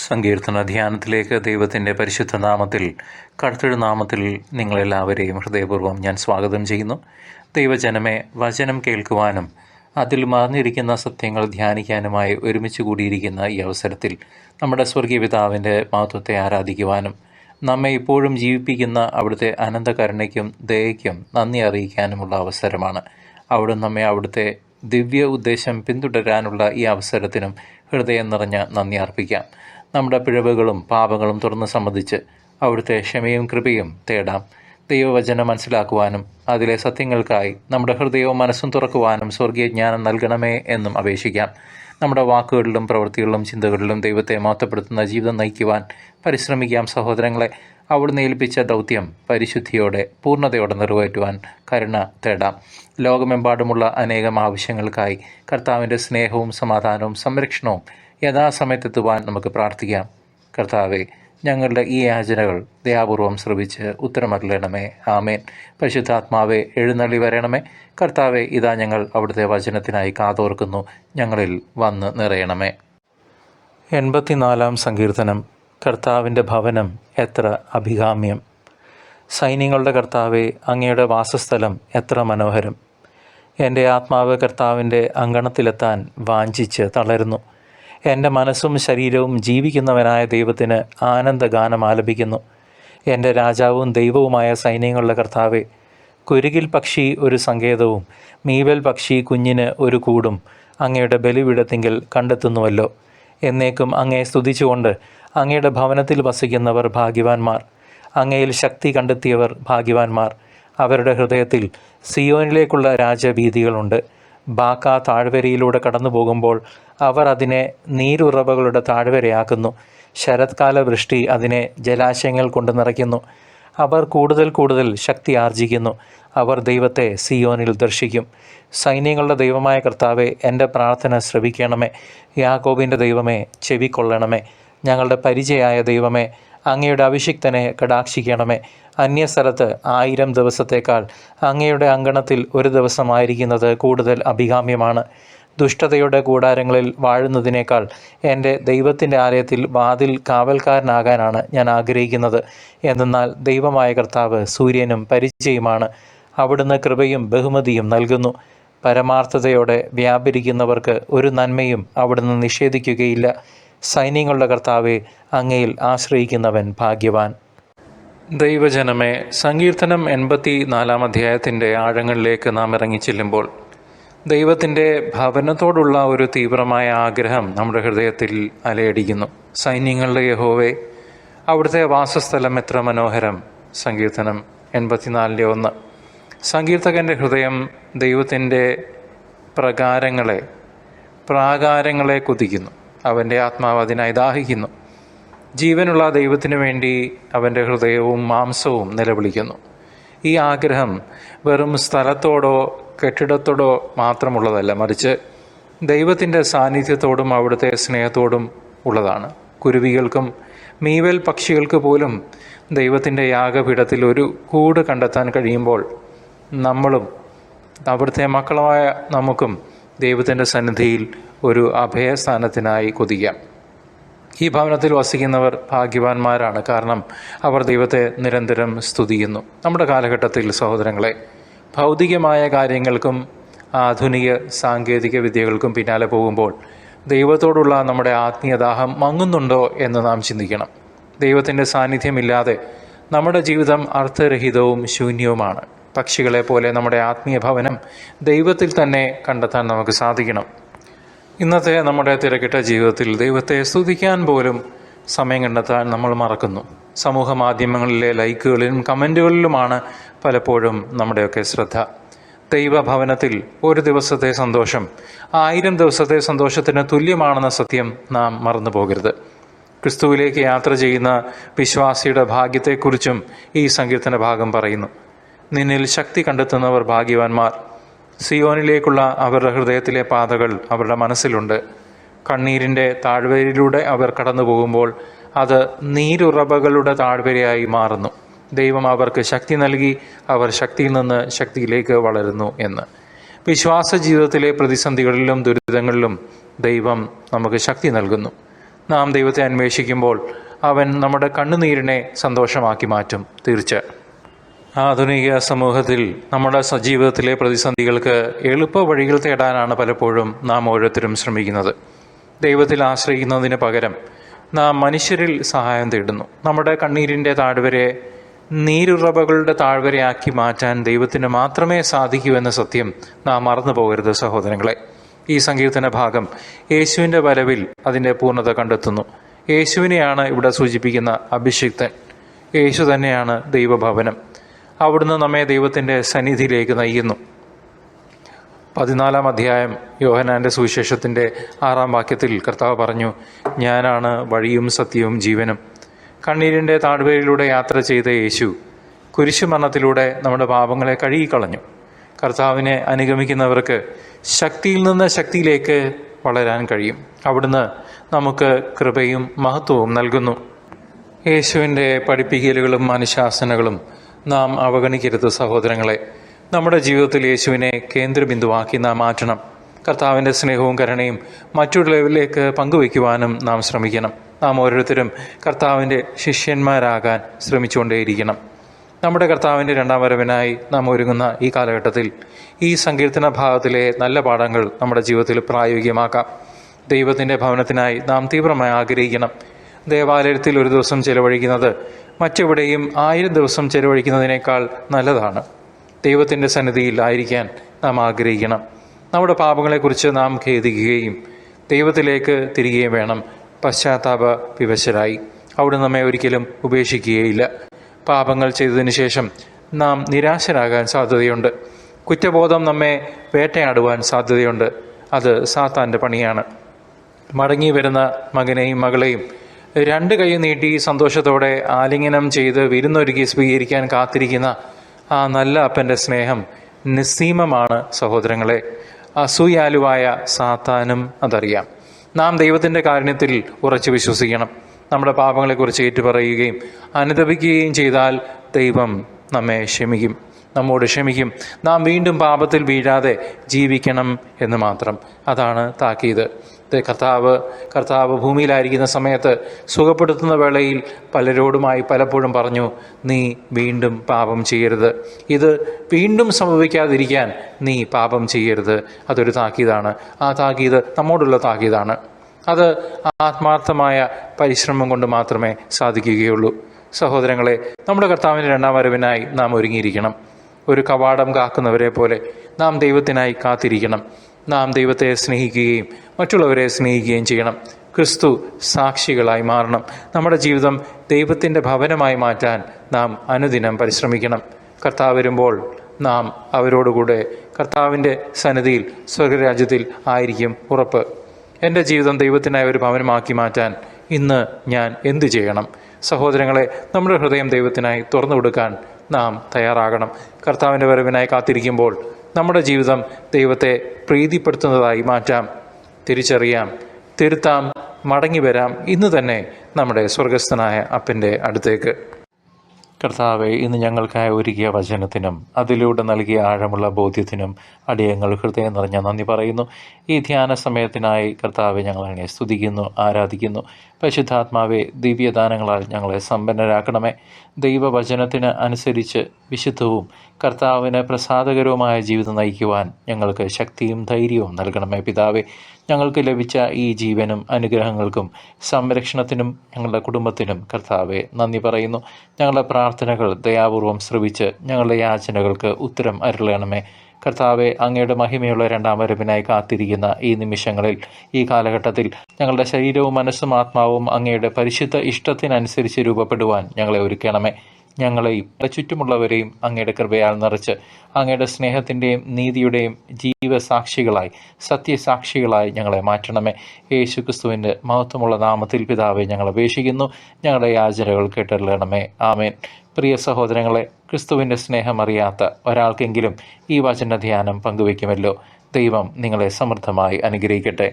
സങ്കീർത്തന ധ്യാനത്തിലേക്ക് ദൈവത്തിൻ്റെ പരിശുദ്ധ നാമത്തിൽ കർത്തൃനാമത്തിൽ നിങ്ങളെല്ലാവരെയും ഹൃദയപൂർവ്വം ഞാൻ സ്വാഗതം ചെയ്യുന്നു. ദൈവജനമേ, വചനം കേൾക്കുവാനും അതിൽ മറഞ്ഞിരിക്കുന്ന സത്യങ്ങൾ ധ്യാനിക്കാനുമായി ഒരുമിച്ച് കൂടിയിരിക്കുന്ന ഈ അവസരത്തിൽ നമ്മുടെ സ്വർഗീയ പിതാവിൻ്റെ മഹത്വത്തെ ആരാധിക്കുവാനും നമ്മെ ഇപ്പോഴും ജീവിപ്പിക്കുന്ന അവിടുത്തെ അനന്തകരുണയ്ക്കും ദയയ്ക്കും നന്ദി അറിയിക്കാനുമുള്ള അവസരമാണ്. അവിടുന്ന് നമ്മെ അവിടുത്തെ ദിവ്യ ഉദ്ദേശം പിന്തുടരാനുള്ള ഈ അവസരത്തിനും ഹൃദയം നിറഞ്ഞ നന്ദി അർപ്പിക്കാം. നമ്മുടെ പിഴവുകളും പാപങ്ങളും തുറന്ന് സമ്മതിച്ച് അവിടുത്തെ ക്ഷമയും കൃപയും തേടാം. ദൈവവചനം മനസ്സിലാക്കുവാനും അതിലെ സത്യങ്ങൾക്കായി നമ്മുടെ ഹൃദയവും മനസ്സും തുറക്കുവാനും സ്വർഗീയ ജ്ഞാനം നൽകണമേ എന്നും അപേക്ഷിക്കാം. നമ്മുടെ വാക്കുകളിലും പ്രവൃത്തികളിലും ചിന്തകളിലും ദൈവത്തെ മഹത്വപ്പെടുത്തുന്ന ജീവിതം നയിക്കുവാൻ പരിശ്രമിക്കാം. സഹോദരങ്ങളെ, അവിടുന്ന് ഏൽപ്പിച്ച ദൗത്യം പരിശുദ്ധിയോടെ പൂർണ്ണതയോടെ നിറവേറ്റുവാൻ കരുണ തേടാം. ലോകമെമ്പാടുമുള്ള അനേകം ആവശ്യങ്ങൾക്കായി കർത്താവിൻ്റെ സ്നേഹവും സമാധാനവും സംരക്ഷണവും യഥാസമയത്തെത്തുവാൻ നമുക്ക് പ്രാർത്ഥിക്കാം. കർത്താവെ, ഞങ്ങളുടെ ഈ യാചനകൾ ദയാപൂർവം ശ്രവിച്ച് ഉത്തരമരുളണമേ. ആമേൻ. പരിശുദ്ധാത്മാവെ, എഴുന്നള്ളി വരണമേ. കർത്താവെ, ഇതാ ഞങ്ങൾ അവിടുത്തെ വചനത്തിനായി കാതോർക്കുന്നു. ഞങ്ങളിൽ വന്ന് നിറയണമേ. 84 സങ്കീർത്തനം. കർത്താവിൻ്റെ ഭവനം എത്ര അഭികാമ്യം! സൈന്യങ്ങളുടെ കർത്താവെ, അങ്ങയുടെ വാസസ്ഥലം എത്ര മനോഹരം! എൻ്റെ ആത്മാവ് കർത്താവിൻ്റെ അങ്കണത്തിലെത്താൻ വാഞ്ചിച്ച് തളരുന്നു. എൻ്റെ മനസ്സും ശരീരവും ജീവിക്കുന്നവനായ ദൈവത്തിന് ആനന്ദഗാനം ആലപിക്കുന്നു. എൻ്റെ രാജാവും ദൈവവുമായ സൈന്യങ്ങളുടെ കർത്താവെ, കുരുകിൽ പക്ഷി ഒരു സങ്കേതവും മീവൽ പക്ഷി കുഞ്ഞിന് ഒരു കൂടും അങ്ങയുടെ ബലിപീഠത്തിങ്കൽ കണ്ടെത്തുന്നുവല്ലോ. എന്നേക്കും അങ്ങയെ സ്തുതിച്ചുകൊണ്ട് അങ്ങയുടെ ഭവനത്തിൽ വസിക്കുന്നവർ ഭാഗ്യവാന്മാർ. അങ്ങയിൽ ശക്തി കണ്ടെത്തിയവർ ഭാഗ്യവാന്മാർ. അവരുടെ ഹൃദയത്തിൽ സിയോനിലേക്കുള്ള രാജവീഥികളുണ്ട്. ബാക്ക താഴ്വരയിലൂടെ കടന്നു പോകുമ്പോൾ അവർ അതിനെ നീരുറവകളുടെ താഴ്വരയാക്കുന്നു. ശരത്കാല വൃഷ്ടി അതിനെ ജലാശയങ്ങൾ കൊണ്ട് നിറയ്ക്കുന്നു. അവർ കൂടുതൽ കൂടുതൽ ശക്തി ആർജിക്കുന്നു. അവർ ദൈവത്തെ സിയോനിൽ ദർശിക്കും. സൈന്യങ്ങളുടെ ദൈവമായ കർത്താവെ, എൻ്റെ പ്രാർത്ഥന ശ്രവിക്കണമേ. യാക്കോബിൻ്റെ ദൈവമേ, ചെവിക്കൊള്ളണമേ. ഞങ്ങളുടെ പരിചയായ ദൈവമേ, അങ്ങയുടെ അഭിഷിക്തനെ കടാക്ഷിക്കണമേ. അന്യസ്ഥലത്ത് 1000 ദിവസത്തേക്കാൾ അങ്ങയുടെ അങ്കണത്തിൽ ഒരു ദിവസമായിരിക്കുന്നത് കൂടുതൽ അഭികാമ്യമാണ്. ദുഷ്ടതയുടെ കൂടാരങ്ങളിൽ വാഴുന്നതിനേക്കാൾ എൻ്റെ ദൈവത്തിൻ്റെ ആലയത്തിൽ വാതിൽ കാവൽക്കാരനാകാനാണ് ഞാൻ ആഗ്രഹിക്കുന്നത്. എന്തെന്നാൽ ദൈവമായ കർത്താവ് സൂര്യനും പരിചയമാണ്. അവിടുന്ന് കൃപയും ബഹുമതിയും നൽകുന്നു. പരമാർത്ഥതയോടെ വ്യാപരിക്കുന്നവർക്ക് ഒരു നന്മയും അവിടുന്ന് നിഷേധിക്കുകയില്ല. സൈന്യങ്ങളുടെ കർത്താവെ, അങ്ങയിൽ ആശ്രയിക്കുന്നവൻ ഭാഗ്യവാൻ. ദൈവജനമേ, സങ്കീർത്തനം 84 അധ്യായത്തിൻ്റെ ആഴങ്ങളിലേക്ക് നാം ഇറങ്ങിച്ചെല്ലുമ്പോൾ ദൈവത്തിൻ്റെ ഭവനത്തോടുള്ള ഒരു തീവ്രമായ ആഗ്രഹം നമ്മുടെ ഹൃദയത്തിൽ അലയടിക്കുന്നു. സൈന്യങ്ങളുടെ യഹോവേ, അവിടുത്തെ വാസസ്ഥലം എത്ര മനോഹരം. സങ്കീർത്തനം 84:1. സങ്കീർത്തകൻ്റെ ഹൃദയം ദൈവത്തിൻ്റെ പ്രാകാരങ്ങളെ കുതിക്കുന്നു. അവൻ്റെ ആത്മാവ് അതിനായി ദാഹിക്കുന്നു. ജീവനുള്ള ദൈവത്തിനു വേണ്ടി അവൻ്റെ ഹൃദയവും മാംസവും നിലവിളിക്കുന്നു. ഈ ആഗ്രഹം വെറും സ്ഥലത്തോടോ കെട്ടിടത്തോടോ മാത്രമുള്ളതല്ല, മറിച്ച് ദൈവത്തിൻ്റെ സാന്നിധ്യത്തോടും അവിടുത്തെ സ്നേഹത്തോടും ഉള്ളതാണ്. കുരുവികൾക്കും മീവൽ പക്ഷികൾക്ക് പോലും ദൈവത്തിൻ്റെ യാഗപീഠത്തിൽ ഒരു കൂട് കണ്ടെത്താൻ കഴിയുമ്പോൾ നമ്മളും അവിടുത്തെ മക്കളായ നമുക്കും ദൈവത്തിൻ്റെ സന്നിധിയിൽ ഒരു അഭയസ്ഥാനത്തിനായി കൊതിക്കാം. ഈ ഭവനത്തിൽ വസിക്കുന്നവർ ഭാഗ്യവാന്മാരാണ്, കാരണം അവർ ദൈവത്തെ നിരന്തരം സ്തുതിക്കുന്നു. നമ്മുടെ കാലഘട്ടത്തിൽ സഹോദരങ്ങളെ, ഭൗതികമായ കാര്യങ്ങൾക്കും ആധുനിക സാങ്കേതിക വിദ്യകൾക്കും പിന്നാലെ പോകുമ്പോൾ ദൈവത്തോടുള്ള നമ്മുടെ ആത്മീയദാഹം മങ്ങുന്നുണ്ടോ എന്ന് നാം ചിന്തിക്കണം. ദൈവത്തിൻ്റെ സാന്നിധ്യമില്ലാതെ നമ്മുടെ ജീവിതം അർത്ഥരഹിതവും ശൂന്യവുമാണ്. പക്ഷികളെ പോലെ നമ്മുടെ ആത്മീയ ഭവനം ദൈവത്തിൽ തന്നെ കണ്ടെത്താൻ നമുക്ക് സാധിക്കണം. ഇന്നത്തെ നമ്മുടെ തിരക്കിട്ട ജീവിതത്തിൽ ദൈവത്തെ സ്തുതിക്കാൻ പോലും സമയം കണ്ടെത്താൻ നമ്മൾ മറക്കുന്നു. സമൂഹ മാധ്യമങ്ങളിലെ ലൈക്കുകളിലും കമൻറ്റുകളിലുമാണ് പലപ്പോഴും നമ്മുടെയൊക്കെ ശ്രദ്ധ. ദൈവഭവനത്തിൽ ഒരു ദിവസത്തെ സന്തോഷം 1000 ദിവസത്തെ സന്തോഷത്തിന് തുല്യമാണെന്ന സത്യം നാം മറന്നു പോകരുത്. ക്രിസ്തുവിലേക്ക് യാത്ര ചെയ്യുന്ന വിശ്വാസിയുടെ ഭാഗ്യത്തെക്കുറിച്ചും ഈ സങ്കീർത്തന ഭാഗം പറയുന്നു. നിന്നിൽ ശക്തി കണ്ടെത്തുന്നവർ ഭാഗ്യവാന്മാർ. സിയോനിലേക്കുള്ള അവരുടെ ഹൃദയത്തിലെ പാതകൾ അവരുടെ മനസ്സിലുണ്ട്. കണ്ണീരിൻ്റെ താഴ്വരയിലൂടെ അവർ കടന്നു പോകുമ്പോൾ അത് നീരുറവകളുടെ താഴ്വരയായി മാറുന്നു. ദൈവം അവർക്ക് ശക്തി നൽകി, അവർ ശക്തിയിൽ നിന്ന് ശക്തിയിലേക്ക് വളരുന്നു എന്ന്. വിശ്വാസ ജീവിതത്തിലെ പ്രതിസന്ധികളിലും ദുരിതങ്ങളിലും ദൈവം നമുക്ക് ശക്തി നൽകുന്നു. നാം ദൈവത്തെ അന്വേഷിക്കുമ്പോൾ അവൻ നമ്മുടെ കണ്ണുനീരിനെ സന്തോഷമാക്കി മാറ്റും. തീർച്ച. ആധുനിക സമൂഹത്തിൽ നമ്മുടെ ജീവിതത്തിലെ പ്രതിസന്ധികൾക്ക് എളുപ്പ വഴികൾ തേടാനാണ് പലപ്പോഴും നാം ഓരോരുത്തരും ശ്രമിക്കുന്നത്. ദൈവത്തിൽ ആശ്രയിക്കുന്നതിന് പകരം നാം മനുഷ്യരിൽ സഹായം തേടുന്നു. നമ്മുടെ കണ്ണീരിൻ്റെ താഴ്വരയെ നീരുറവകളുടെ താഴ്വരയാക്കി മാറ്റാൻ ദൈവത്തിന് മാത്രമേ സാധിക്കൂ എന്ന സത്യം നാം മറന്നു പോകരുത് സഹോദരങ്ങളെ. ഈ സങ്കീർത്തന ഭാഗം യേശുവിൻ്റെ വരവിൽ അതിൻ്റെ പൂർണ്ണത കണ്ടെത്തുന്നു. യേശുവിനെയാണ് ഇവിടെ സൂചിപ്പിക്കുന്ന അഭിഷിക്തൻ. യേശു തന്നെയാണ് ദൈവഭവനം. അവിടുന്ന് നമ്മെ ദൈവത്തിൻ്റെ സന്നിധിയിലേക്ക് നയിക്കുന്നു. 14-ാം അധ്യായം യോഹന്നാൻ്റെ സുവിശേഷത്തിൻ്റെ 6-ാം വാക്യത്തിൽ കർത്താവ് പറഞ്ഞു, ഞാനാണ് വഴിയും സത്യവും ജീവനും. കണ്ണീരിൻ്റെ താഴ്വരയിലൂടെ യാത്ര ചെയ്ത യേശു കുരിശുമരണത്തിലൂടെ നമ്മുടെ പാപങ്ങളെ കഴുകിക്കളഞ്ഞു. കർത്താവിനെ അനുഗമിക്കുന്നവർക്ക് ശക്തിയിൽ നിന്ന് ശക്തിയിലേക്ക് വളരാൻ കഴിയും. അവിടുന്ന് നമുക്ക് കൃപയും മഹത്വവും നൽകുന്നു. യേശുവിൻ്റെ പഠിപ്പിക്കലുകളും അനുശാസനകളും നാം അവഗണിക്കരുത് സഹോദരങ്ങളെ. നമ്മുടെ ജീവിതത്തിൽ യേശുവിനെ കേന്ദ്രബിന്ദുവാക്കി നാം മാറ്റണം. കർത്താവിൻ്റെ സ്നേഹവും കരുണയും മറ്റുള്ളവരിലേക്ക് പങ്കുവയ്ക്കുവാനും നാം ശ്രമിക്കണം. നാം ഓരോരുത്തരും കർത്താവിൻ്റെ ശിഷ്യന്മാരാകാൻ ശ്രമിച്ചുകൊണ്ടേയിരിക്കണം. നമ്മുടെ കർത്താവിൻ്റെ 2-ാം വരവിനായി നാം ഒരുങ്ങുന്ന ഈ കാലഘട്ടത്തിൽ ഈ സങ്കീർത്തന ഭാഗത്തിലെ നല്ല പാഠങ്ങൾ നമ്മുടെ ജീവിതത്തിൽ പ്രായോഗികമാക്കാം. ദൈവത്തിൻ്റെ ഭവനത്തിനായി നാം തീവ്രമായി ആഗ്രഹിക്കണം. ദേവാലയത്തിൽ ഒരു ദിവസം ചെലവഴിക്കുന്നത് മറ്റെവിടെയും 1000 ദിവസം ചെലവഴിക്കുന്നതിനേക്കാൾ നല്ലതാണ്. ദൈവത്തിൻ്റെ സന്നിധിയിൽ ആയിരിക്കാൻ നാം ആഗ്രഹിക്കണം. നമ്മുടെ പാപങ്ങളെക്കുറിച്ച് നാം ഖേദിക്കുകയും ദൈവത്തിലേക്ക് തിരികെയും വേണം. പശ്ചാത്താപ വിവശരായി അവിടെ നമ്മെ ഒരിക്കലും ഉപേക്ഷിക്കുകയില്ല. പാപങ്ങൾ ചെയ്തതിന് ശേഷം നാം നിരാശരാകാൻ സാധ്യതയുണ്ട്. കുറ്റബോധം നമ്മെ വേട്ടയാടുവാൻ സാധ്യതയുണ്ട്. അത് സാത്താൻ്റെ പണിയാണ്. മടങ്ങി വരുന്ന മകനെയും മകളെയും 2 കൈ നീട്ടി സന്തോഷത്തോടെ ആലിംഗനം ചെയ്ത് വിരുന്നൊരുക്കി സ്വീകരിക്കാൻ കാത്തിരിക്കുന്ന ആ നല്ല അപ്പൻ്റെ സ്നേഹം നിസ്സീമമാണ് സഹോദരങ്ങളെ. അസൂയാലുവായ സാത്താനും അതറിയാം. നാം ദൈവത്തിൻ്റെ കാരുണ്യത്തിൽ ഉറച്ചു വിശ്വസിക്കണം. നമ്മുടെ പാപങ്ങളെക്കുറിച്ച് ഏറ്റുപറയുകയും അനുതപിക്കുകയും ചെയ്താൽ ദൈവം നമ്മെ ക്ഷമിക്കും, നമ്മോട് ക്ഷമിക്കും. നാം വീണ്ടും പാപത്തിൽ വീഴാതെ ജീവിക്കണം എന്ന് മാത്രം. അതാണ് താക്കീത്. കർത്താവ് ഭൂമിയിലായിരിക്കുന്ന സമയത്ത് സുഖപ്പെടുത്തുന്ന വേളയിൽ പലരോടുമായി പലപ്പോഴും പറഞ്ഞു, നീ വീണ്ടും പാപം ചെയ്യരുത്. ഇത് വീണ്ടും സംഭവിക്കാതിരിക്കാൻ നീ പാപം ചെയ്യരുത്. അതൊരു താക്കീതാണ്. ആ താക്കീത് നമ്മോടുള്ള താക്കീതാണ്. അത് ആത്മാർത്ഥമായ പരിശ്രമം കൊണ്ട് മാത്രമേ സാധിക്കുകയുള്ളൂ. സഹോദരങ്ങളെ, നമ്മുടെ കർത്താവിൻ്റെ 2-ാം വരവിനായി നാം ഒരുങ്ങിയിരിക്കണം. ഒരു കവാടം കാക്കുന്നവരെ പോലെ നാം ദൈവത്തിനായി കാത്തിരിക്കണം. നാം ദൈവത്തെ സ്നേഹിക്കുകയും മറ്റുള്ളവരെ സ്നേഹിക്കുകയും ചെയ്യണം. ക്രിസ്തു സാക്ഷികളായി മാറണം. നമ്മുടെ ജീവിതം ദൈവത്തിൻ്റെ ഭവനമായി മാറ്റാൻ നാം അനുദിനം പരിശ്രമിക്കണം. കർത്താവ് വരുമ്പോൾ നാം അവരോടുകൂടെ കർത്താവിൻ്റെ സന്നിധിയിൽ സ്വർഗരാജ്യത്തിൽ ആയിരിക്കും ഉറപ്പ്. എൻ്റെ ജീവിതം ദൈവത്തിനായി ഒരു ഭവനമാക്കി മാറ്റാൻ ഇന്ന് ഞാൻ എന്തു ചെയ്യണം? സഹോദരങ്ങളെ, നമ്മുടെ ഹൃദയം ദൈവത്തിനായി തുറന്നു കൊടുക്കാൻ നാം തയ്യാറാകണം. കർത്താവിൻ്റെ വരവിനായി കാത്തിരിക്കുമ്പോൾ നമ്മുടെ ജീവിതം ദൈവത്തെ പ്രീതിപ്പെടുത്തുന്നതായി മാറ്റാം. തിരിച്ചറിയാം, തിരുത്താം, മടങ്ങി വരാം ഇന്ന് തന്നെ നമ്മുടെ സ്വർഗസ്ഥനായ അപ്പൻ്റെ അടുത്തേക്ക്. കർത്താവെ, ഇന്ന് ഞങ്ങൾക്കായി ഒരുക്കിയ വചനത്തിനും അതിലൂടെ നൽകിയ ആഴമുള്ള ബോധ്യത്തിനും അടിയങ്ങൾ ഹൃദയം നിറഞ്ഞ നന്ദി പറയുന്നു. ഈ ധ്യാന സമയത്തിനായി കർത്താവെ ഞങ്ങളെ സ്തുതിക്കുന്നു, ആരാധിക്കുന്നു. പരിശുദ്ധാത്മാവെ, ദിവ്യദാനങ്ങളാൽ ഞങ്ങളെ സമ്പന്നരാക്കണമേ. ദൈവവചനത്തിന് അനുസരിച്ച് വിശുദ്ധവും കർത്താവിന് പ്രസാദകരവുമായ ജീവിതം നയിക്കുവാൻ ഞങ്ങൾക്ക് ശക്തിയും ധൈര്യവും നൽകണമേ. പിതാവെ, ഞങ്ങൾക്ക് ലഭിച്ച ഈ ജീവനും അനുഗ്രഹങ്ങൾക്കും സംരക്ഷണത്തിനും ഞങ്ങളുടെ കുടുംബത്തിനും കർത്താവെ നന്ദി പറയുന്നു. ഞങ്ങളുടെ പ്രാർത്ഥനകൾ ദയാപൂർവം ശ്രവിച്ച് ഞങ്ങളുടെ യാചനകൾക്ക് ഉത്തരം അരുളണമേ. കർത്താവെ, അങ്ങയുടെ മഹിമയുള്ള 2-ാം വരവിനായി കാത്തിരിക്കുന്ന ഈ നിമിഷങ്ങളിൽ, ഈ കാലഘട്ടത്തിൽ ഞങ്ങളുടെ ശരീരവും മനസ്സും ആത്മാവും അങ്ങയുടെ പരിശുദ്ധ ഇഷ്ടത്തിനനുസരിച്ച് രൂപപ്പെടുവാൻ ഞങ്ങളെ ഒരുക്കണമേ. ഞങ്ങളെയും ചുറ്റുമുള്ളവരെയും അങ്ങയുടെ കൃപയാൽ നിറച്ച് അങ്ങയുടെ സ്നേഹത്തിൻ്റെയും നീതിയുടെയും ജീവസാക്ഷികളായി, സത്യസാക്ഷികളായി ഞങ്ങളെ മാറ്റണമേ. യേശുക്രിസ്തുവിൻ്റെ മഹത്വമുള്ള നാമത്തിൽ പിതാവെ ഞങ്ങൾ അപേക്ഷിക്കുന്നു. ഞങ്ങളുടെ യാചനകൾ കേട്ടറിയണമേ. ആമേൻ. പ്രിയ സഹോദരങ്ങളെ, ക്രിസ്തുവിൻ്റെ സ്നേഹം അറിയാത്ത ഒരാൾക്കെങ്കിലും ഈ വചന ധ്യാനം പങ്കുവയ്ക്കുമല്ലോ. ദൈവം നിങ്ങളെ സമൃദ്ധമായി അനുഗ്രഹിക്കട്ടെ.